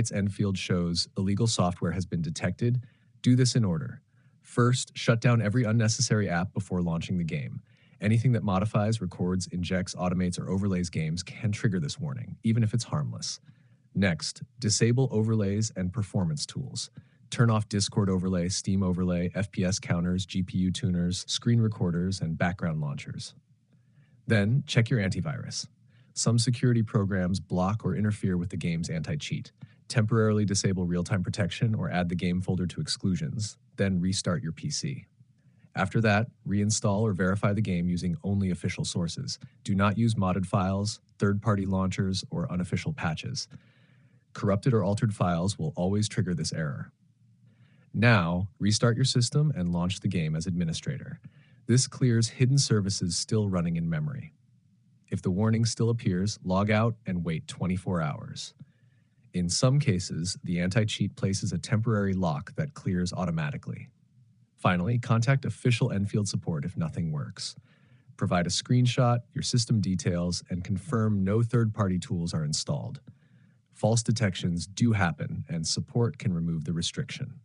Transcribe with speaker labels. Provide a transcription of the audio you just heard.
Speaker 1: Endfield shows illegal software has been detected, do this in order. First, shut down every unnecessary app before launching the game. Anything that modifies, records, injects, automates, or overlays games can trigger this warning, even if it's harmless. Next, disable overlays and performance tools. Turn off Discord overlay, Steam overlay, FPS counters, GPU tuners, screen recorders, and background launchers. Then, check your antivirus. Some security programs block or interfere with the game's anti-cheat. Temporarily disable real-time protection or add the game folder to exclusions, then restart your PC. After that, reinstall or verify the game using only official sources. Do not use modded files, third-party launchers, or unofficial patches. Corrupted or altered files will always trigger this error. Now, restart your system and launch the game as administrator. This clears hidden services still running in memory. If the warning still appears, log out and wait 24 hours. In some cases, the anti-cheat places a temporary lock that clears automatically. Finally, contact official Enfield support if nothing works. Provide a screenshot, your system details, and confirm no third-party tools are installed. False detections do happen, and support can remove the restriction.